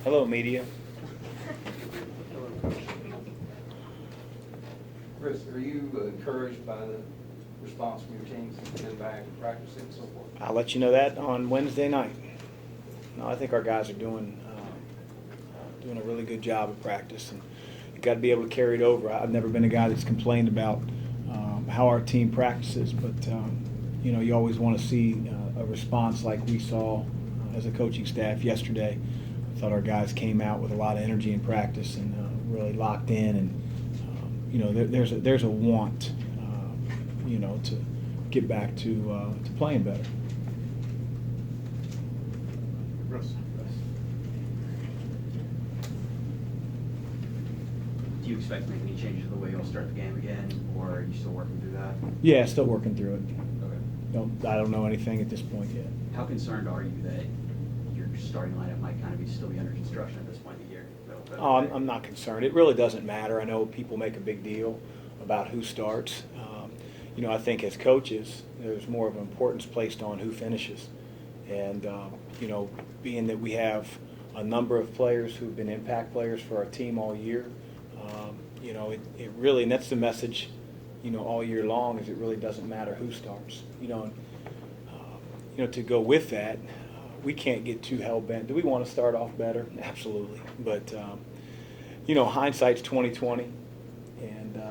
Hello, media. Chris, are you encouraged by the response from your teams getting back and practicing and so forth? I'll let you know that on Wednesday night. No, I think our guys are doing a really good job of practice, and you got to be able to carry it over. I've never been a guy that's complained about how our team practices, but you know, you always want to see a response like we saw as a coaching staff yesterday. I thought our guys came out with a lot of energy in practice and really locked in, and you know, there's a want, you know, to get back to playing better. Russ. Do you expect to make any changes to the way you'll start the game again, or are you still working through that? Yeah, still working through it. Okay. I don't know anything at this point yet. How concerned are you that your starting lineup might kind of still be under construction at this point in the year? Oh, I'm not concerned. It really doesn't matter. I know people make a big deal about who starts. You know, I think as coaches, there's more of an importance placed on who finishes. And, you know, being that we have a number of players who've been impact players for our team all year, you know, it really, and that's the message, you know, all year long, is it really doesn't matter who starts. You know, to go with that, we can't get too hell-bent. Do we want to start off better? Absolutely. But, you know, hindsight's 20/20. And,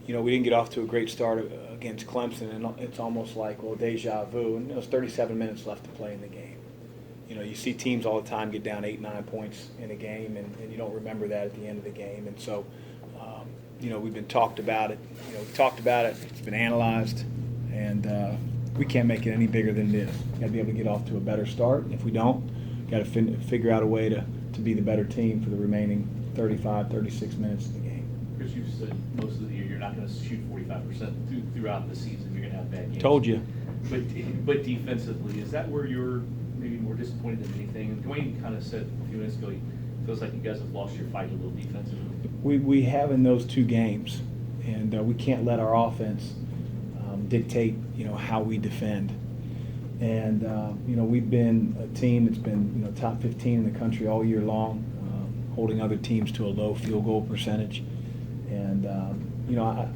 you know, we didn't get off to a great start against Clemson, and it's almost like, well, deja vu. And there's 37 minutes left to play in the game. You know, you see teams all the time get down 8, 9 points in a game, and you don't remember that at the end of the game. And so, you know, we've been talked about it. You know, we've talked about it. It's been analyzed, and we can't make it any bigger than it is. Got to be able to get off to a better start. And if we don't, got to figure out a way to be the better team for the remaining 35, 36 minutes of the game. Chris, you've said most of the year you're not going to shoot 45% throughout the season. You're going to have bad games. Told you. But defensively, is that where you're maybe more disappointed than anything? And Dwayne kind of said a few minutes ago, he feels like you guys have lost your fight a little defensively. We have in those 2 games, and we can't let our offense dictate, you know, how we defend. And you know, we've been a team that's been, you know, top 15 in the country all year long, holding other teams to a low field goal percentage. And you know,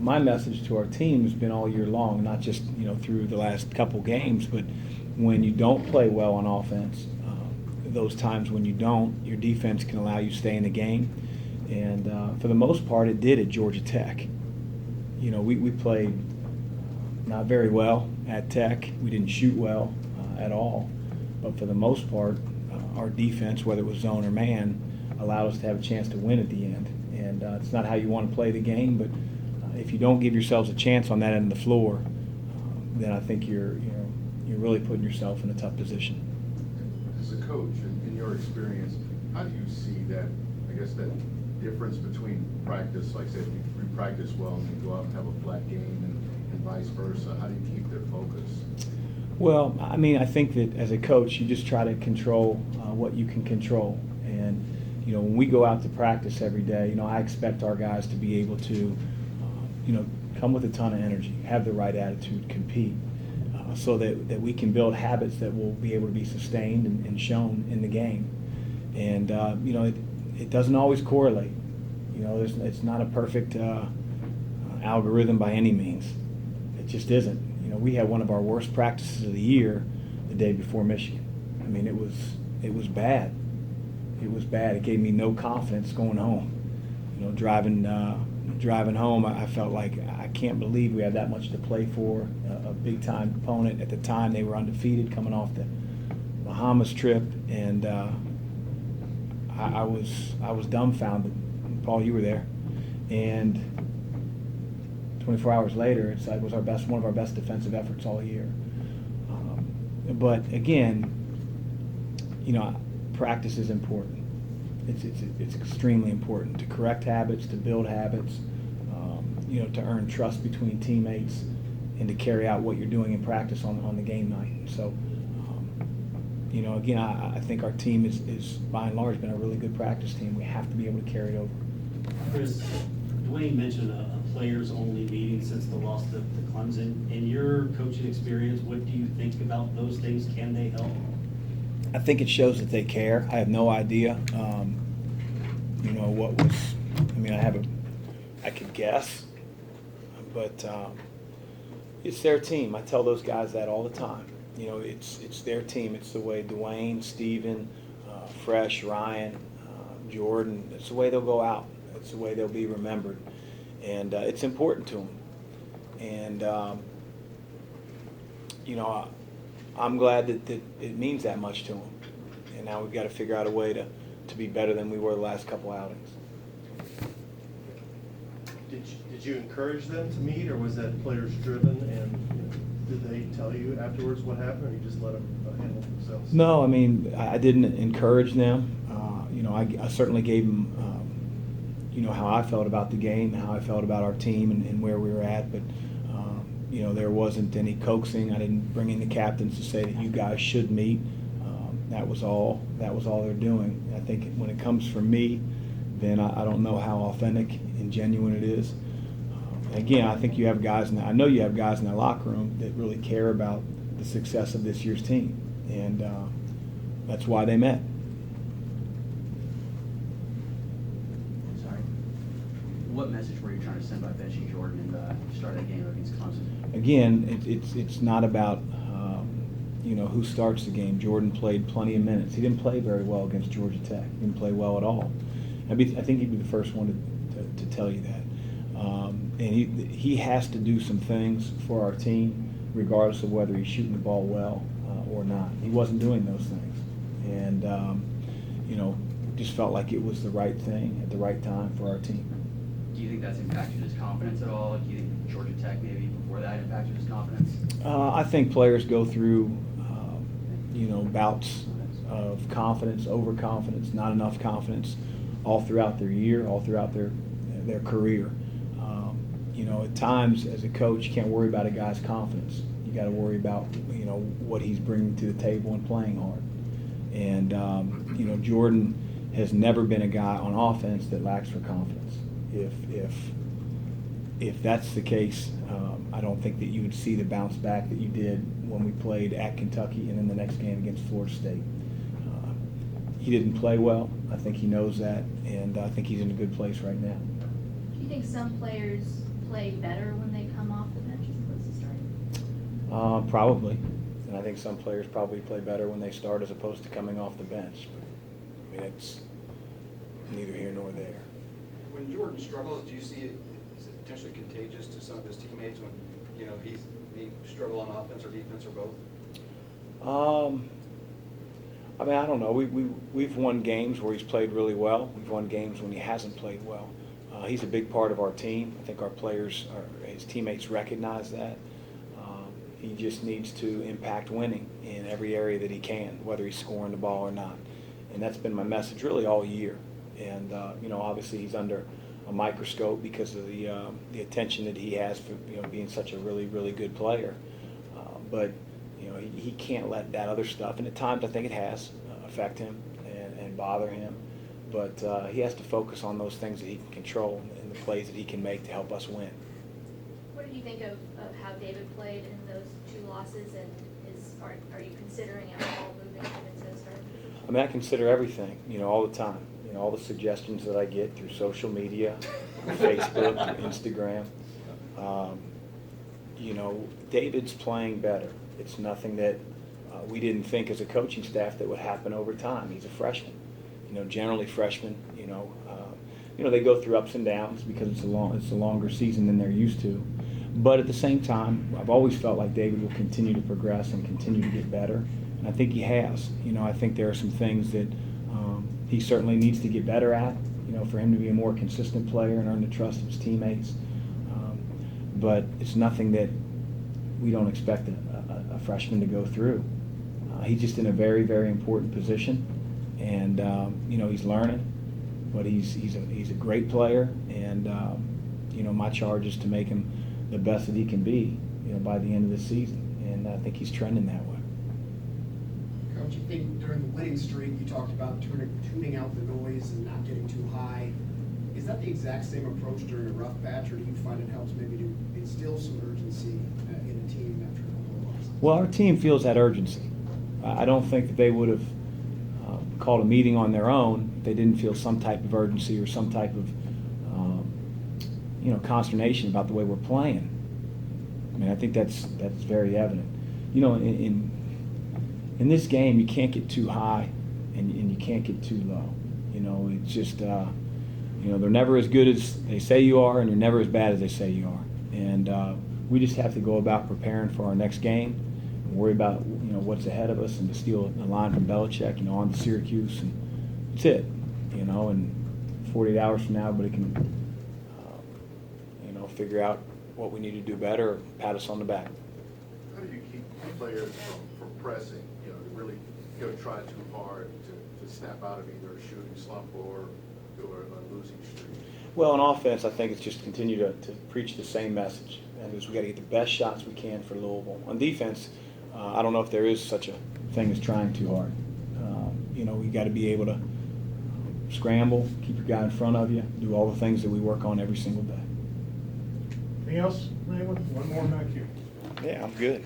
my message to our team has been all year long, not just, you know, through the last couple games, but when you don't play well on offense, those times when you don't, your defense can allow you to stay in the game. And for the most part, it did at Georgia Tech. You know, we played not very well at Tech. We didn't shoot well at all. But for the most part, our defense, whether it was zone or man, allowed us to have a chance to win at the end. And it's not how you want to play the game, but if you don't give yourselves a chance on that end of the floor, then I think you're really putting yourself in a tough position. As a coach, in your experience, how do you see that, I guess, that difference between practice, like say, if you practice well and then go out and have a flat game, and vice versa? How do you keep their focus? Well, I mean, I think that as a coach, you just try to control what you can control. And, you know, when we go out to practice every day, you know, I expect our guys to be able to, you know, come with a ton of energy, have the right attitude, compete, so that we can build habits that will be able to be sustained and shown in the game. And, you know, it doesn't always correlate. You know, it's not a perfect algorithm by any means. It just isn't. You know, we had one of our worst practices of the year the day before Michigan. I mean, it was bad. It was bad. It gave me no confidence going home. You know, driving home, I felt like I can't believe we had that much to play for. A big-time opponent. At the time, they were undefeated coming off the Bahamas trip, and I was dumbfounded. Paul, you were there, and 24 hours later, it was one of our best defensive efforts all year. But again, you know, practice is important. It's extremely important to correct habits, to build habits, you know, to earn trust between teammates, and to carry out what you're doing in practice on the game night. So, you know, again, I think our team is by and large been a really good practice team. We have to be able to carry it over. Chris, Dwayne mentioned a players-only meeting since the loss to Clemson. In your coaching experience, what do you think about those things? Can they help? I think it shows that they care. I have no idea, what was. I mean, I could guess, but it's their team. I tell those guys that all the time. It's their team. It's the way Dwayne, Steven, Fresh, Ryan, Jordan. It's the way they'll go out. It's the way they'll be remembered, and it's important to them. And I'm glad that it means that much to them. And now we've got to figure out a way to be better than we were the last couple outings. Did you encourage them to meet, or was that players driven? And did they tell you afterwards what happened, or you just let them handle themselves? No, I mean, I didn't encourage them. I certainly gave them, how I felt about the game and how I felt about our team and where we were at. But, there wasn't any coaxing. I didn't bring in the captains to say that you guys should meet. That was all they're doing. I think when it comes from me, then I don't know how authentic and genuine it is. Again, I think you have guys I know you have guys in that locker room that really care about the success of this year's team, and that's why they met. Sorry. What message were you trying to send by benching Jordan in the start of the game against Clemson? Again, it's not about who starts the game. Jordan played plenty of minutes. He didn't play very well against Georgia Tech. He didn't play well at all. I think he'd be the first one to tell you that. And he has to do some things for our team, regardless of whether he's shooting the ball well or not. He wasn't doing those things, and just felt like it was the right thing at the right time for our team. Do you think that's impacted his confidence at all? Do you think Georgia Tech maybe before that impacted his confidence? I think players go through, bouts of confidence, overconfidence, not enough confidence, all throughout their year, all throughout their career. At times as a coach, you can't worry about a guy's confidence. You got to worry about what he's bringing to the table and playing hard. And Jordan has never been a guy on offense that lacks for confidence. If that's the case, I don't think that you would see the bounce back that you did when we played at Kentucky and in the next game against Florida State. He didn't play well. I think he knows that, and I think he's in a good place right now. Do you think some players play better when they come off the bench as opposed to starting? Probably. And I think some players probably play better when they start as opposed to coming off the bench. But, it's neither here nor there. When Jordan struggles, do you see it, is it potentially contagious to some of his teammates when, he struggle on offense or defense or both? I don't know. We've won games where he's played really well. We've won games when he hasn't played well. He's a big part of our team. I think our players, his teammates recognize that. He just needs to impact winning in every area that he can, whether he's scoring the ball or not. And that's been my message really all year. And, obviously he's under a microscope because of the attention that he has for, being such a really, really good player. But he can't let that other stuff, and at times I think it has, affect him and bother him. But he has to focus on those things that he can control and the plays that he can make to help us win. What did you think of how David played in those two losses, and are you considering at all moving him into starting? I consider everything, all the time. All the suggestions that I get through social media, Facebook, through Instagram. David's playing better. It's nothing that we didn't think as a coaching staff that would happen over time. He's a freshman. Generally freshmen, they go through ups and downs because it's a longer season than they're used to. But at the same time, I've always felt like David will continue to progress and continue to get better. And I think he has. I think there are some things that he certainly needs to get better at, for him to be a more consistent player and earn the trust of his teammates. But it's nothing that we don't expect a freshman to go through. He's just in a very, very important position, and he's learning. But he's a great player, and my charge is to make him the best that he can be, by the end of the season. And I think he's trending that way. Coach, I think during the winning streak, you talked about tuning out the noise and not getting too high. Is that the exact same approach during a rough patch, or do you find it helps maybe to instill some urgency in a team after a couple of losses? Well, our team feels that urgency. I don't think that they would have called a meeting on their own, if they didn't feel some type of urgency or some type of consternation about the way we're playing. I mean, I think that's very evident. You know, in this game, you can't get too high and you can't get too low. You know, it's just they're never as good as they say you are, and you're never as bad as they say you are. And we just have to go about preparing for our next game and worry about what's ahead of us, and to steal a line from Belichick, on to Syracuse, and that's it. And 48 hours from now, everybody can figure out what we need to do better, or pat us on the back. How do you keep players from pressing, to really try too hard to snap out of either a shooting slump or a losing streak? Well, on offense, I think it's just continue to preach the same message. That is, we got to get the best shots we can for Louisville. On defense, I don't know if there is such a thing as trying too hard. We got to be able to scramble, keep your guy in front of you, do all the things that we work on every single day. Anything else, anyone? One more back here. Yeah, I'm good.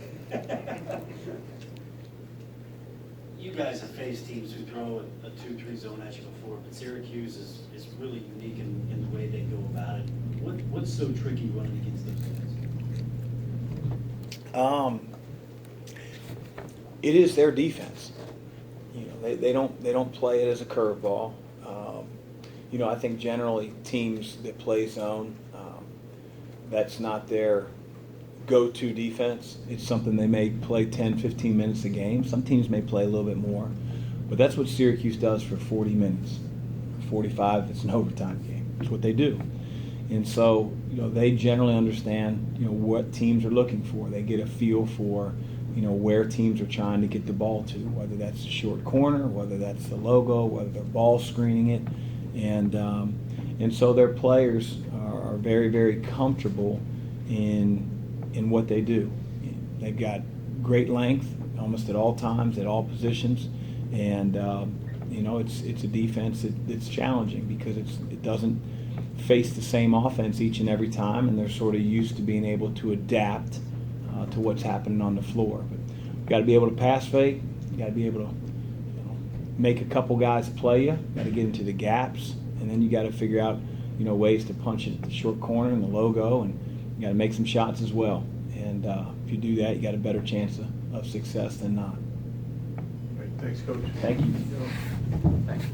You guys have faced teams who throw a 2-3 zone at you before, but Syracuse is really unique in the way they go about it. What's so tricky running against those guys? It is their defense. They don't play it as a curveball. I think generally teams that play zone, that's not their go-to defense. It's something they may play 10, 15 minutes a game. Some teams may play a little bit more. But that's what Syracuse does for 40 minutes. 45, it's an overtime game. It's what they do. And so, they generally understand, what teams are looking for. They get a feel for, where teams are trying to get the ball to, whether that's the short corner, whether that's the logo, whether they're ball screening it. And so their players are very, very comfortable in what they do. They've got great length almost at all times, at all positions, and it's a defense that's challenging because it doesn't face the same offense each and every time, and they're sort of used to being able to adapt to what's happening on the floor. But you've got to be able to pass fake. You got to be able to make a couple guys play you. Got to get into the gaps, and then you got to figure out ways to punch it at the short corner and the logo, and you got to make some shots as well. And if you do that, you got a better chance of success than not. Great. Thanks, Coach. Thank you. Thanks.